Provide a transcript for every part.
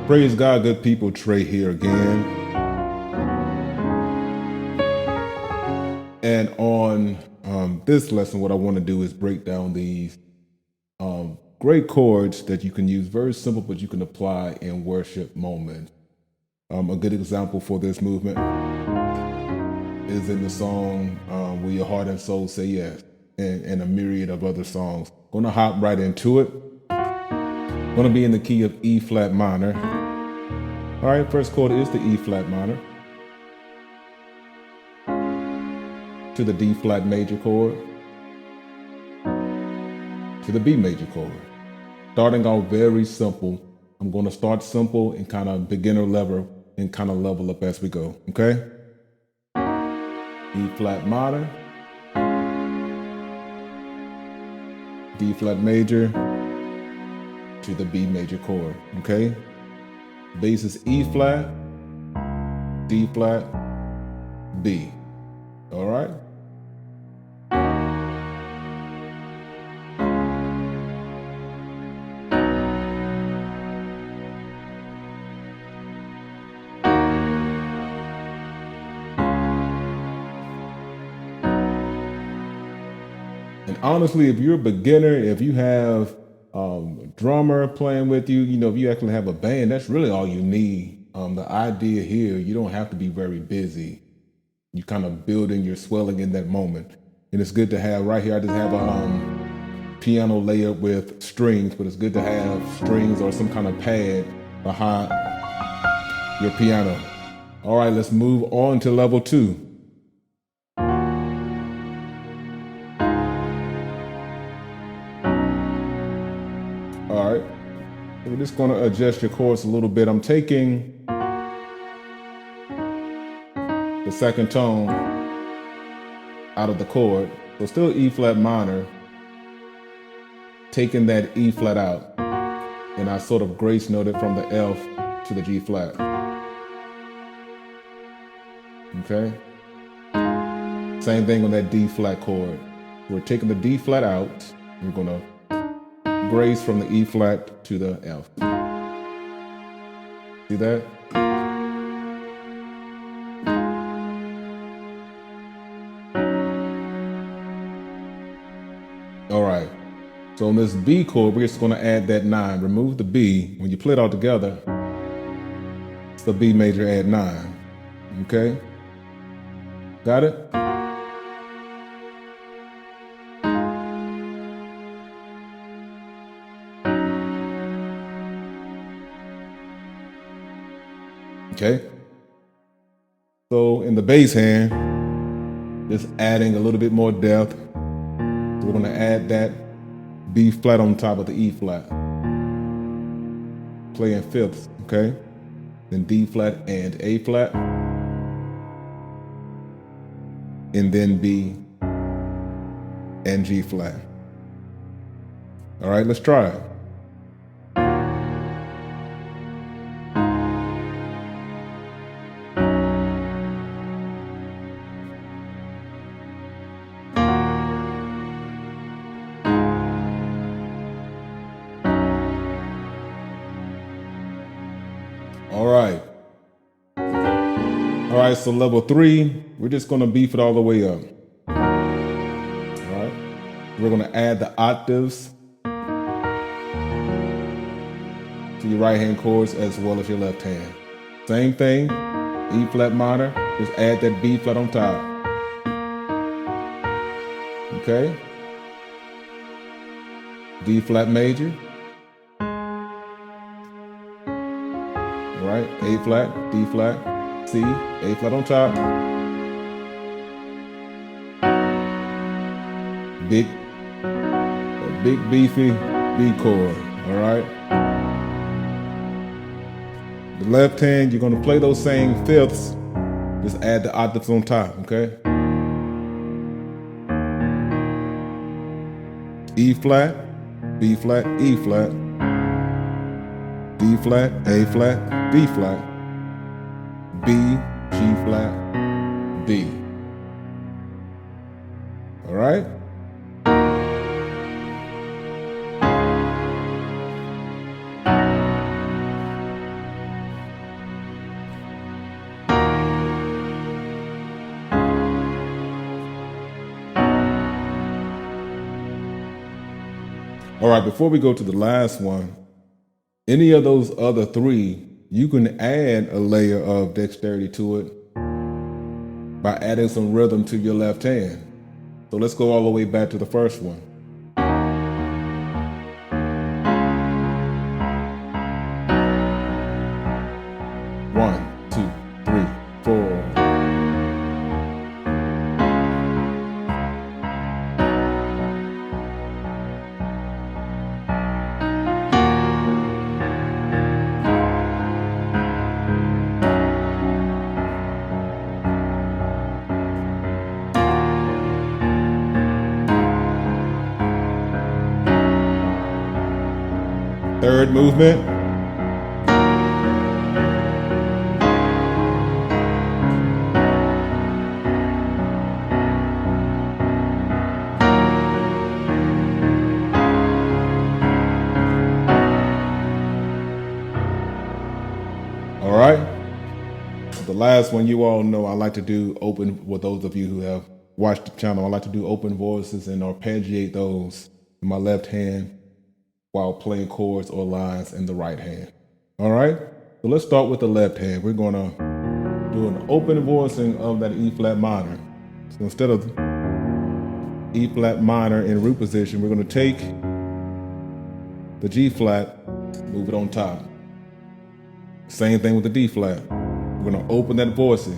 Praise God, good people. Trey here again. And on this lesson, what I want to do is break down these great chords that you can use, very simple, but you can apply in worship moments. A good example for this movement is in the song Will Your Heart and Soul Say Yes, and a myriad of other songs. Gonna hop right into it. Gonna be in the key of E flat minor. All right, first chord is the E flat minor to the D flat major chord to the B major chord. Starting off very simple. I'm going to start simple and kind of beginner level and kind of level up as we go, okay? E flat minor, D flat major to the B major chord, okay? Bass is E flat, D flat, B, all right? And honestly, if you're a beginner, if you have a drummer playing with you, if you actually have a band, that's really all you need. The idea here, you don't have to be very busy. You kind of building your swelling in that moment. And it's good to have, right here, I just have a piano layer with strings, but it's good to have strings or some kind of pad behind your piano. All right, let's move on to level 2. All right, so we're just going to adjust your chords a little bit. I'm taking the second tone out of the chord, so still E flat minor, taking that E flat out, and I sort of grace noted from the F to the G flat. Okay, same thing on that D flat chord. We're taking the D flat out, we're going to grace from the E flat to the F. See that? All right, so on this B chord, we're just going to add that 9. Remove the B. When you play it all together, it's the B major add 9. Okay? Got it? Okay? So in the bass hand, just adding a little bit more depth. So we're going to add that B flat on top of the E flat. Playing fifths, okay? Then D flat and A flat. And then B and G flat. All right, let's try it. All right, so level 3, we're just gonna beef it all the way up. All right, we're gonna add the octaves to your right hand chords as well as your left hand. Same thing, E flat minor, just add that B flat on top. Okay, D flat major. All right, A flat, D flat, C, A flat on top. Big beefy B chord, all right? The left hand, you're gonna play those same fifths, just add the octaves on top, okay? E flat, B flat, E flat, D flat, A flat, B flat, B, G flat, D. All right? All right, before we go to the last one, any of those other three, you can add a layer of dexterity to it by adding some rhythm to your left hand. So let's go all the way back to the first one. 1, 2, 3, 4. Third movement. All right. The last one, you all know I like to do open, with those of you who have watched the channel, I like to do open voices and arpeggiate those in my left hand while playing chords or lines in the right hand. All right, so let's start with the left hand. We're gonna do an open voicing of that E flat minor. So instead of E flat minor in root position, we're gonna take the G flat, move it on top. Same thing with the D flat. We're gonna open that voicing.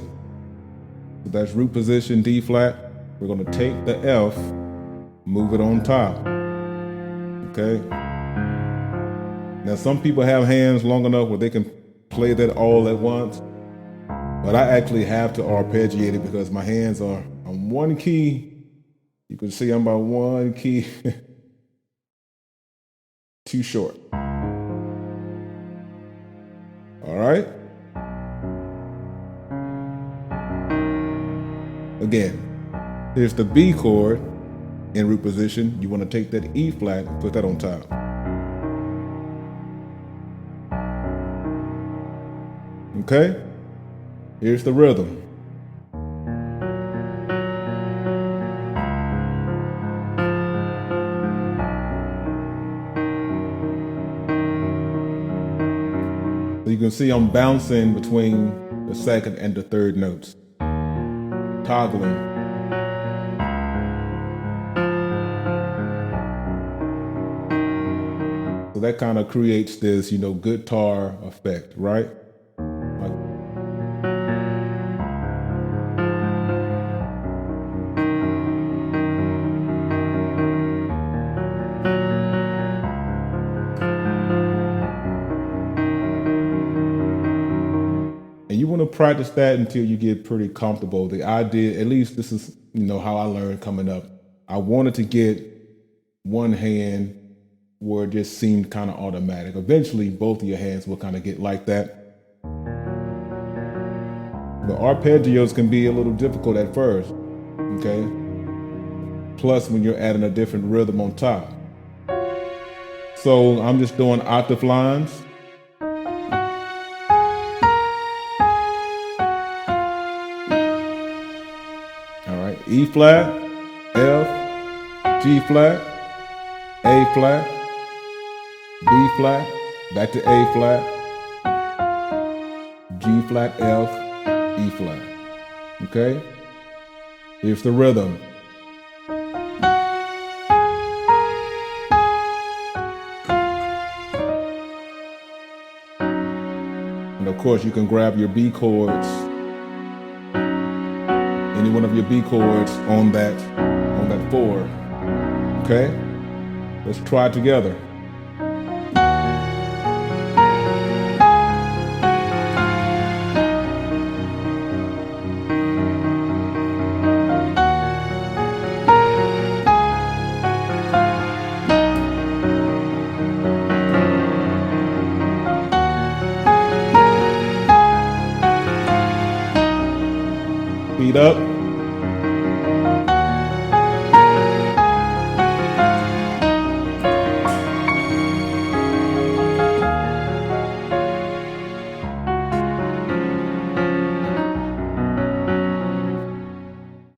So that's root position, D flat. We're gonna take the F, move it on top, okay? Now some people have hands long enough where they can play that all at once, but I actually have to arpeggiate it because my hands are on one key. You can see I'm about one key too short. All right? Again, here's the B chord in root position. You want to take that E flat and put that on top. Okay? Here's the rhythm. So you can see I'm bouncing between the second and the third notes. Toggling. So that kind of creates this, guitar effect, right? And you want to practice that until you get pretty comfortable. The idea, at least this is, how I learned coming up. I wanted to get one hand where it just seemed kind of automatic. Eventually, both of your hands will kind of get like that. But arpeggios can be a little difficult at first, okay? Plus, when you're adding a different rhythm on top. So I'm just doing octave lines. E flat, F, G flat, A flat, B flat, back to A flat, G flat, F, E flat. Okay? Here's the rhythm. And of course, you can grab your B chords, any one of your B chords on that 4. Okay? Let's try it together. Speed up.